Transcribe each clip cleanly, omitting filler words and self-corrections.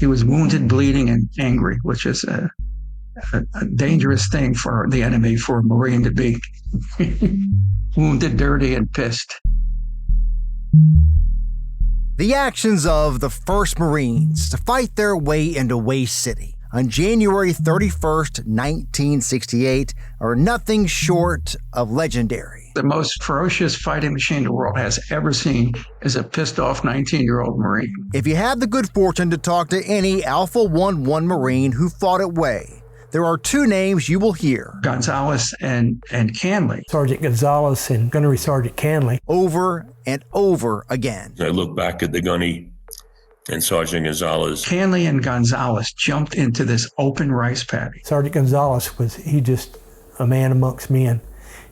He was wounded, bleeding, and angry, which is a dangerous thing for the enemy, for a Marine to be wounded, dirty, and pissed. The actions of the 1st Marines to fight their way into Way City on January 31st, 1968 are nothing short of legendary. The most ferocious fighting machine the world has ever seen is a pissed-off 19-year-old Marine. If you have the good fortune to talk to any Alpha 11 Marine who fought at Way, there are 2 names you will hear. Gonzalez and Canley. Sergeant Gonzalez and Gunnery Sergeant Canley. Over and over again. I look back at the gunny and Sergeant Gonzalez. Canley and Gonzalez jumped into this open rice paddy. Sergeant Gonzalez he just a man amongst men.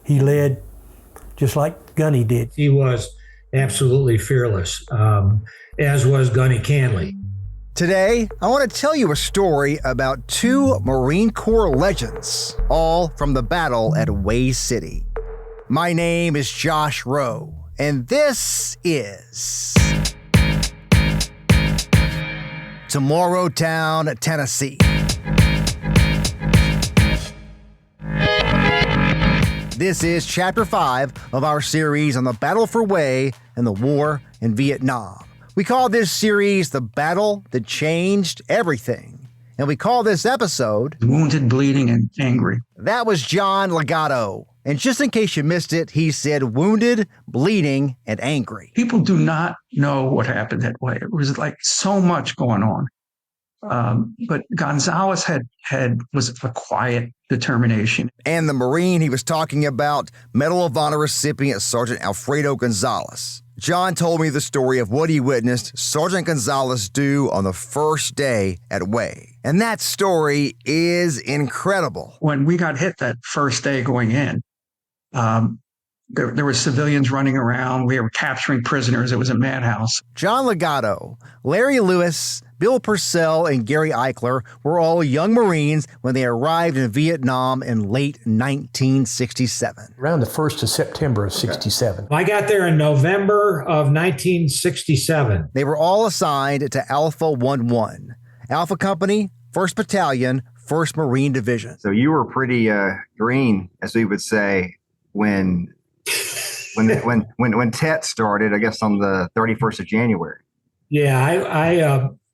He led just like Gunny did. He was absolutely fearless, as was Gunny Canley. Today, I want to tell you a story about 2 Marine Corps legends, all from the battle at Way City. My name is Josh Roe, and this is Tomorrow Town, Tennessee. This is Chapter 5 of our series on the Battle for Way and the War in Vietnam. We call this series The Battle That Changed Everything, and we call this episode Wounded, Bleeding, and Angry. That was John Legato. And just in case you missed it, he said wounded, bleeding, and angry. People do not know what happened that way. It was like so much going on. But Gonzalez was a quiet determination. And the Marine he was talking about, Medal of Honor recipient Sergeant Alfredo Gonzalez. John told me the story of what he witnessed Sergeant Gonzalez do on the first day at Way. And that story is incredible. When we got hit that first day going in, there were civilians running around. We were capturing prisoners. It was a madhouse. John Legato, Larry Lewis, Bill Purcell, and Gary Eichler were all young Marines when they arrived in Vietnam in late 1967. Around the 1st of September of 67. I got there in November of 1967. They were all assigned to Alpha 11, Alpha Company, 1st Battalion, 1st Marine Division. So you were pretty green, as we would say, when TET started, I guess on the 31st of January. Yeah,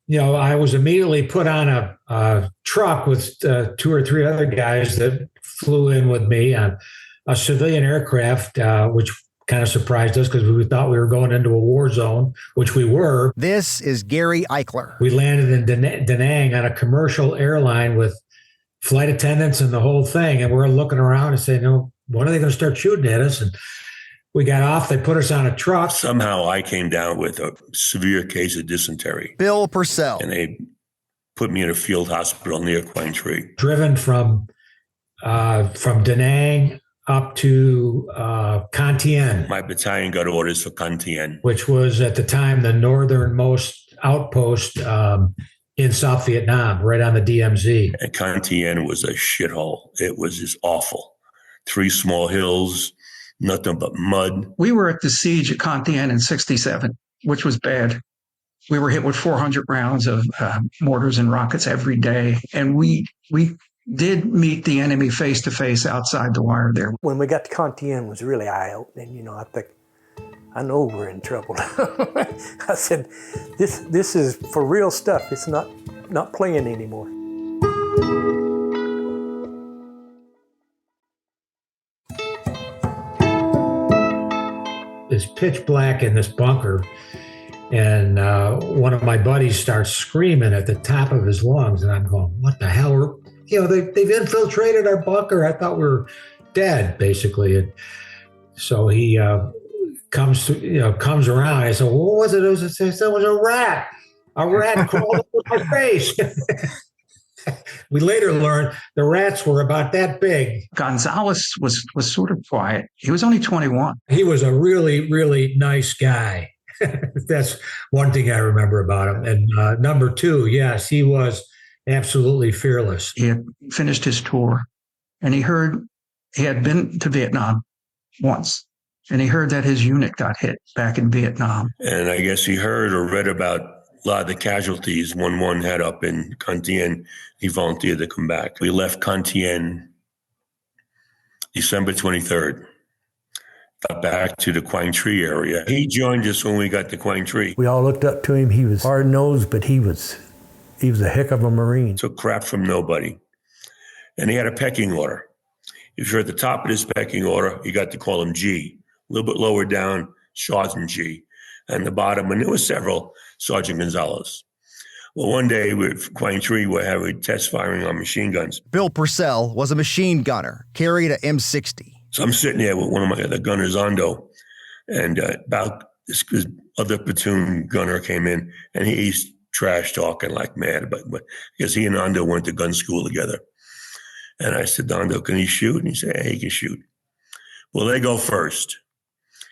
I was immediately put on a truck with 2 or 3 other guys that flew in with me on a civilian aircraft, which kind of surprised us because we thought we were going into a war zone, which we were. This is Gary Eichler. We landed in Da Nang on a commercial airline with flight attendants and the whole thing, and we're looking around and saying, "No, when are they going to start shooting at us?" And we got off. They put us on a truck. Somehow I came down with a severe case of dysentery. Bill Purcell. And they put me in a field hospital near Quine Tree. Driven from Da Nang up to Con Thien. My battalion got orders for Con Thien, which was at the time the northernmost outpost in South Vietnam, right on the DMZ. And Con Thien was a shithole. It was just awful. 3 small hills, nothing but mud. We were at the siege at Con Thien in 67, which was bad. We were hit with 400 rounds of mortars and rockets every day. And we did meet the enemy face to face outside the wire there. When we got to Con Thien was really eye-opening. I think, I know we're in trouble. I said, this is for real stuff. It's not playing anymore. It's pitch black in this bunker, and one of my buddies starts screaming at the top of his lungs, and I'm going, "What the hell? They've infiltrated our bunker. I thought we were dead, basically." And so he comes around. I said, "What was it?" It was a rat. A rat crawled over my face. We later learned the rats were about that big. Gonzalez was sort of quiet. He was only 21. He was a really, really nice guy. That's one thing I remember about him. And number 2, yes, he was absolutely fearless. He had finished his tour, and he had been to Vietnam once, and he heard that his unit got hit back in Vietnam. And I guess he heard or read about a lot of the casualties when one had up in Cantien, he volunteered to come back. We left Cantien December 23rd. Got back to the Quang Tree area. He joined us when we got to Quang Tree. We all looked up to him. He was hard-nosed, but he was a heck of a Marine. Took crap from nobody. And he had a pecking order. If you're at the top of this pecking order, you got to call him G. A little bit lower down, Sergeant G. And the bottom, and there were several, Sergeant Gonzalez. Well, one day with Quang Tree, we're having test firing on machine guns. Bill Purcell was a machine gunner, carried a M60. So I'm sitting there with one of my other gunners, Ondo, and about this other platoon gunner came in, and he's trash talking like mad, but because he and Ondo went to gun school together. And I said, Ondo, can he shoot? And he said, hey, he can shoot. Well, they go first.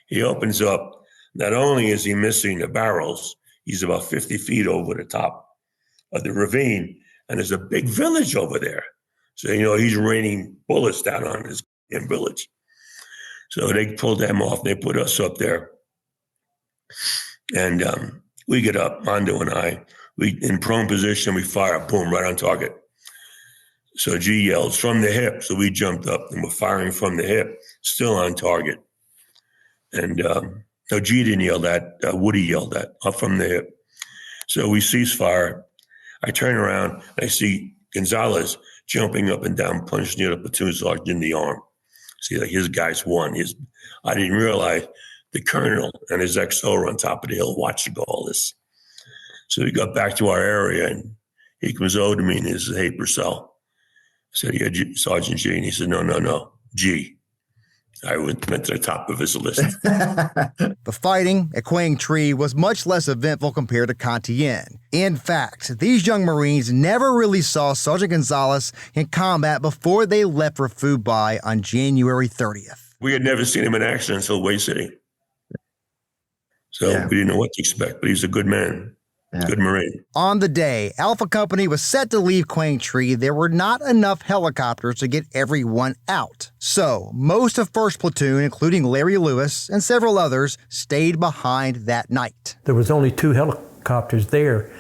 He opens up. Not only is he missing the barrels, he's about 50 feet over the top of the ravine, and there's a big village over there. So, he's raining bullets down on his village. So they pulled them off. They put us up there. And we get up, Mondo and I. We in prone position, we fire, boom, right on target. So G yells, from the hip. So we jumped up and we're firing from the hip, still on target. And no, G didn't yell that. Woody yelled that, up from the hip. So we cease fire. I turn around, and I see Gonzalez jumping up and down, punching the other platoon sergeant in the arm. See, like his guys won. I didn't realize the colonel and his XO were on top of the hill watching all this. So we got back to our area, and he comes over to me and he says, hey, Purcell. I said, yeah, Sergeant G. And he said, no, G. I went to the top of his list. The fighting at Quang Tree was much less eventful compared to Cantien. In fact, these young Marines never really saw Sergeant Gonzalez in combat before they left for Fubai on January 30th. We had never seen him in action until Way City. So Yeah. we didn't know what to expect, but he's a good man. Yeah. Good Marine. On the day Alpha Company was set to leave Quang Tree, there were not enough helicopters to get everyone out. So most of 1st Platoon, including Larry Lewis and several others, stayed behind that night. There was only 2 helicopters there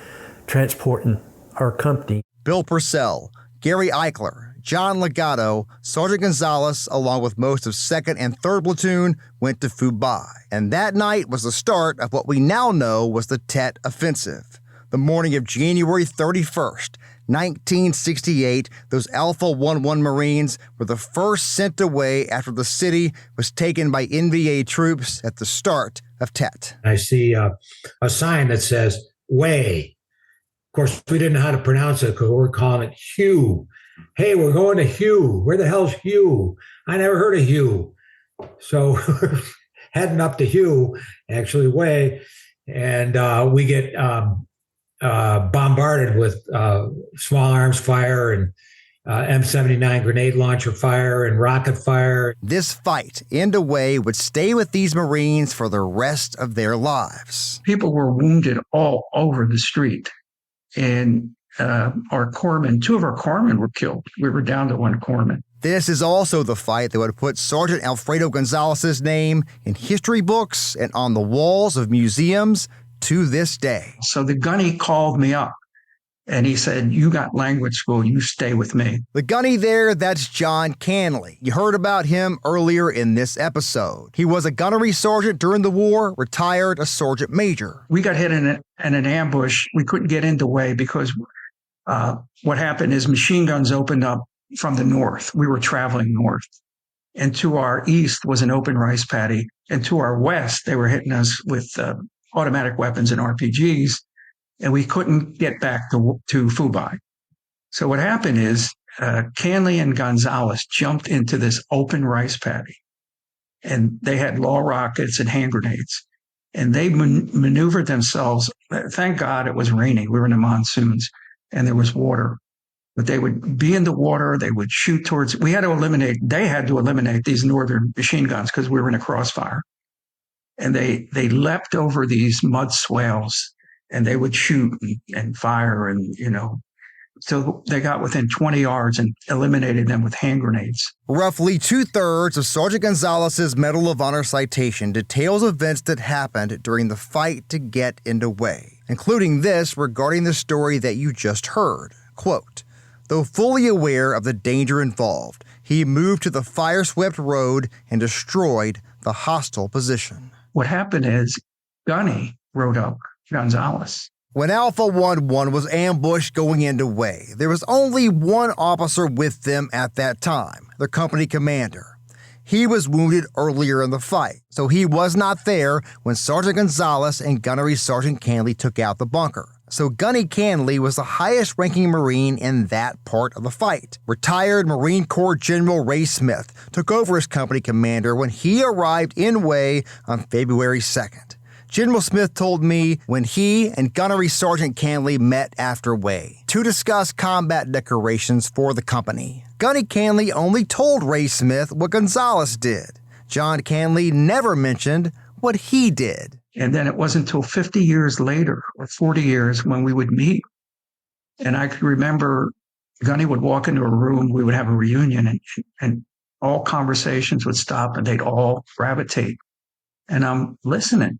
transporting our company. Bill Purcell, Gary Eichler, John Legato, Sergeant Gonzalez, along with most of 2nd and 3rd Platoon, went to Fubai. And that night was the start of what we now know was the Tet Offensive. The morning of January 31st, 1968, those Alpha 11 Marines were the first sent away after the city was taken by NVA troops at the start of Tet. I see a sign that says, Way. Of course, we didn't know how to pronounce it because we're calling it Hugh. Hey, we're going to Hugh. Where the hell's Hugh? I never heard of Hugh. So heading up to Hugh, actually Way, and we get bombarded with small arms fire and M79 grenade launcher fire and rocket fire. This fight in a way would stay with these Marines for the rest of their lives. People were wounded all over the street. And our corpsmen, 2 of our corpsmen were killed. We were down to 1 corpsman. This is also the fight that would put Sergeant Alfredo Gonzalez's name in history books and on the walls of museums to this day. So the gunny called me up and he said, you got language school, you stay with me. The gunny there, that's John Canley. You heard about him earlier in this episode. He was a gunnery sergeant during the war, retired a sergeant major. We got hit in an ambush. We couldn't get into Way because what happened is machine guns opened up from the north. We were traveling north. And to our east was an open rice paddy. And to our west, they were hitting us with automatic weapons and RPGs. And we couldn't get back to Fubai. So what happened is Canley and Gonzalez jumped into this open rice paddy. And they had law rockets and hand grenades. And they maneuvered themselves. Thank God it was raining. We were in the monsoons and there was water. But they would be in the water. They would shoot towards. They had to eliminate these northern machine guns because we were in a crossfire. And they leapt over these mud swales and they would shoot and fire and, So they got within 20 yards and eliminated them with hand grenades. Roughly 2/3 of Sergeant Gonzalez's Medal of Honor citation details events that happened during the fight to get into Way, including this regarding the story that you just heard. Quote, "Though fully aware of the danger involved, he moved to the fire-swept road and destroyed the hostile position." What happened is Gunny wrote up Gonzalez. When Alpha 11 was ambushed going into Way, there was only one officer with them at that time, the company commander. He was wounded earlier in the fight, so he was not there when Sergeant Gonzalez and Gunnery Sergeant Canley took out the bunker. So Gunny Canley was the highest-ranking Marine in that part of the fight. Retired Marine Corps General Ray Smith took over as company commander when he arrived in Way on February 2nd. General Smith told me when he and Gunnery Sergeant Canley met after Way to discuss combat decorations for the company. Gunny Canley only told Ray Smith what Gonzalez did. John Canley never mentioned what he did. And then it wasn't until 50 years later or 40 years when we would meet. And I could remember Gunny would walk into a room, we would have a reunion, and all conversations would stop and they'd all gravitate. And I'm listening.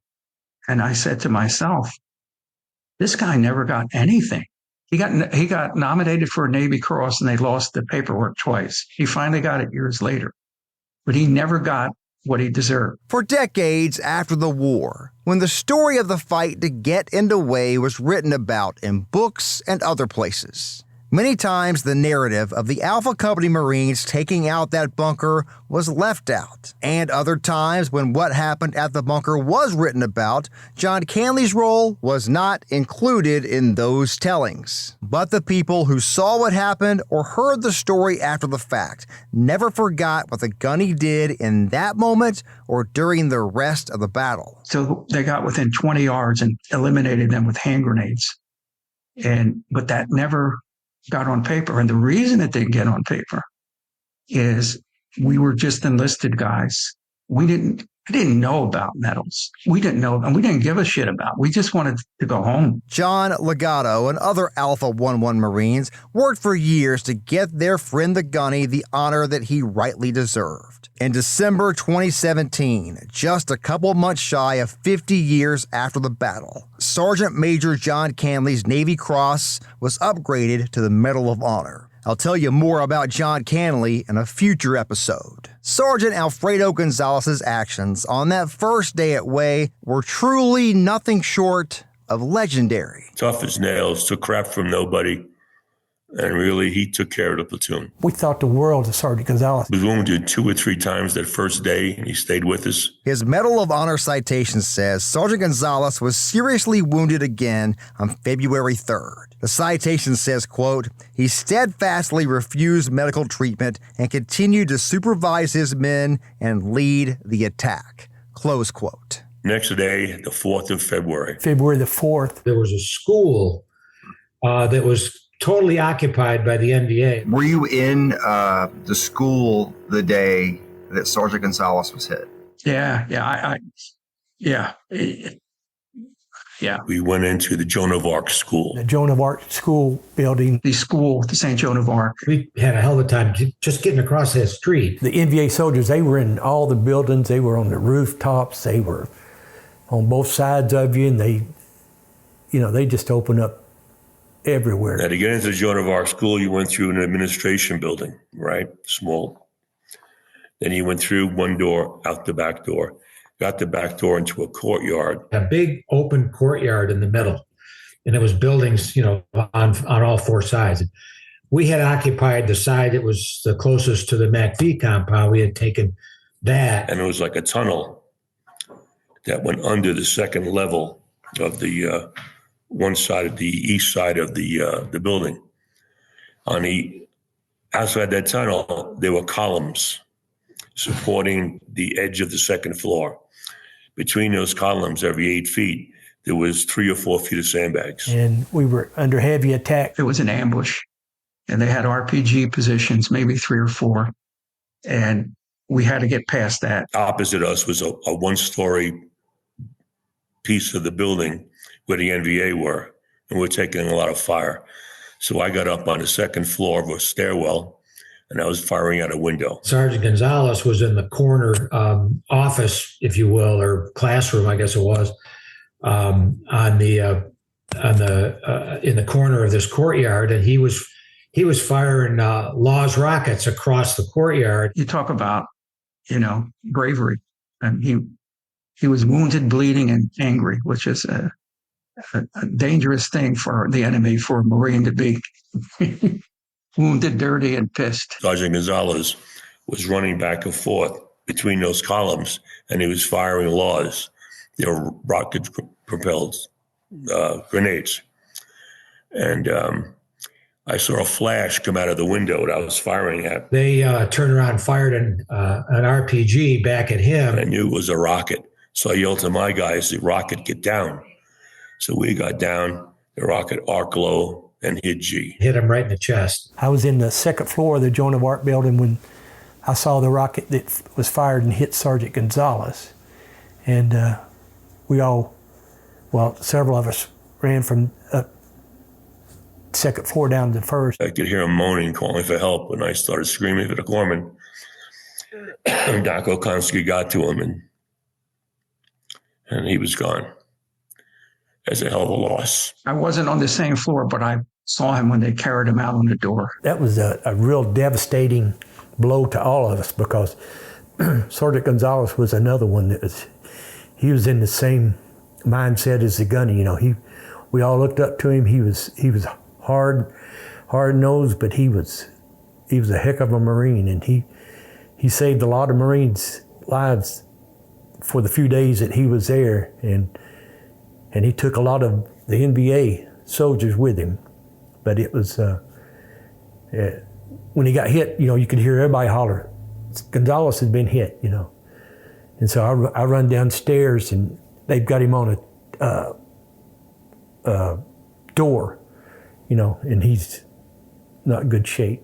And I said to myself, this guy never got anything. He got nominated for a Navy Cross and they lost the paperwork twice. He finally got it years later, but he never got what he deserved. For decades after the war, when the story of the fight to get into Way was written about in books and other places, many times the narrative of the Alpha Company Marines taking out that bunker was left out. And other times when what happened at the bunker was written about, John Canley's role was not included in those tellings. But the people who saw what happened or heard the story after the fact never forgot what the Gunny did in that moment or during the rest of the battle. So they got within 20 yards and eliminated them with hand grenades. But that never got on paper. And the reason it didn't get on paper is we were just enlisted guys. I didn't know about medals. We didn't know, and we didn't give a shit about. We just wanted to go home. John Legato and other Alpha 11 Marines worked for years to get their friend the Gunny the honor that he rightly deserved. In December 2017, just a couple months shy of 50 years after the battle, Sergeant Major John Canley's Navy Cross was upgraded to the Medal of Honor. I'll tell you more about John Canley in a future episode. Sergeant Alfredo Gonzalez's actions on that first day at Way were truly nothing short of legendary. Tough as nails, took crap from nobody, and really he took care of the platoon. We thought the world of Sergeant Gonzalez. He was wounded 2 or 3 times that first day, and he stayed with us. His Medal of Honor citation says Sergeant Gonzalez was seriously wounded again on February 3rd. The citation says, quote, "He steadfastly refused medical treatment and continued to supervise his men and lead the attack," close quote. Next day, the 4th of February. February the 4th. There was a school that was totally occupied by the NVA. Were you in the school the day that Sergeant Gonzalez was hit? Yeah. We went into the Joan of Arc school. The Joan of Arc school building. The St. Joan of Arc. We had a hell of a time just getting across that street. The NVA soldiers, they were in all the buildings. They were on the rooftops. They were on both sides of you, and they just opened up everywhere. Now, to get into the Joan of Arc school, you went through an administration building, right? Small. Then you went through one door, out the back door, got the back door into a courtyard. A big open courtyard in the middle. And it was buildings, on all 4 sides. We had occupied the side that was the closest to the MACV compound. We had taken that. And it was like a tunnel that went under the second level of the one side of the east side of the building. On the outside that tunnel, there were columns supporting the edge of the second floor. Between those columns, every 8 feet, there was 3 or 4 feet of sandbags. And we were under heavy attack. It was an ambush, and they had RPG positions, maybe 3 or 4, and we had to get past that. Opposite us was a 1-story piece of the building where the NVA were, and we're taking a lot of fire. So I got up on the second floor of a stairwell, and I was firing at a window. Sergeant Gonzalez was in the corner office, if you will, or classroom, I guess it was, in the corner of this courtyard, and he was firing Law's rockets across the courtyard. You talk about, bravery, and he was wounded, bleeding, and angry, which is a dangerous thing for the enemy, for a Marine to be wounded, dirty, and pissed. Sergeant Gonzalez was running back and forth between those columns, and he was firing Laws. They were rocket-propelled grenades. And I saw a flash come out of the window that I was firing at. They turned around and fired an RPG back at him. I knew it was a rocket. So I yelled to my guys, the rocket, get down. So we got down, the rocket arced low and hit G. Hit him right in the chest. I was in the second floor of the Joan of Arc building when I saw the rocket that was fired and hit Sergeant Gonzalez. And several of us ran from second floor down to the first. I could hear him moaning, calling for help, and I started screaming for the corpsman. Doc Okonski got to him, and he was gone. That's a hell of a loss. I wasn't on the same floor, but I saw him when they carried him out on the door. That was a real devastating blow to all of us, because Sergeant Gonzalez was another one he was in the same mindset as the gunny. We all looked up to him. He was hard-nosed, but he was a heck of a Marine, and he saved a lot of Marines' lives for the few days that he was there, and he took a lot of the NBA soldiers with him. But it was when he got hit, you could hear everybody holler, Gonzalez had been hit, And so I run downstairs, and they've got him on a door, and he's not in good shape.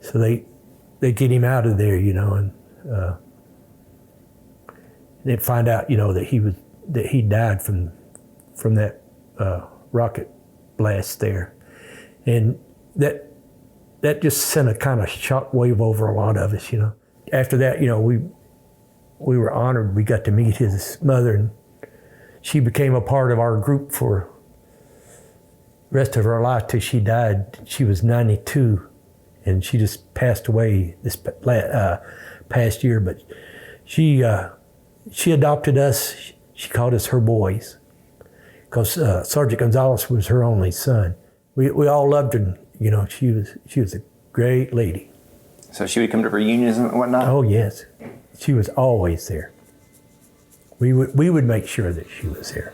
So they get him out of there, and they find out, that he died from that rocket blast there. And that just sent a kind of shock wave over a lot of us, After that, we were honored. We got to meet his mother, and she became a part of our group for the rest of her life till she died. She was 92, and she just passed away this past year. But she adopted us. She called us her boys, because Sergeant Gonzalez was her only son. We all loved her. She was a great lady. So she would come to reunions and whatnot? Oh, yes. She was always there. We would make sure that she was there.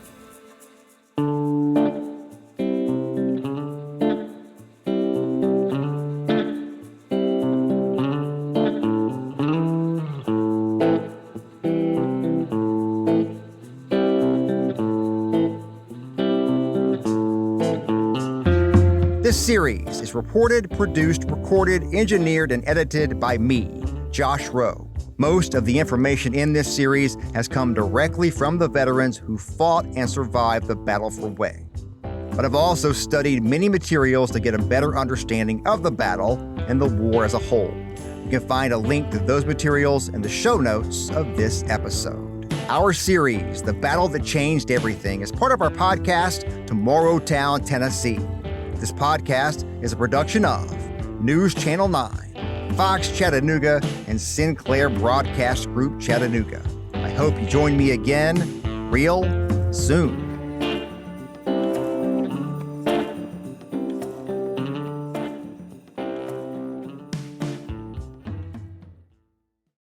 This series is reported, produced, recorded, engineered, and edited by me, Josh Roe. Most of the information in this series has come directly from the veterans who fought and survived the Battle for Hue. But I've also studied many materials to get a better understanding of the battle and the war as a whole. You can find a link to those materials in the show notes of this episode. Our series, The Battle That Changed Everything, is part of our podcast, Tomorrowtown, Tennessee. This podcast is a production of NewsChannel 9, Fox Chattanooga, and Sinclair Broadcast Group Chattanooga. I hope you join me again real soon.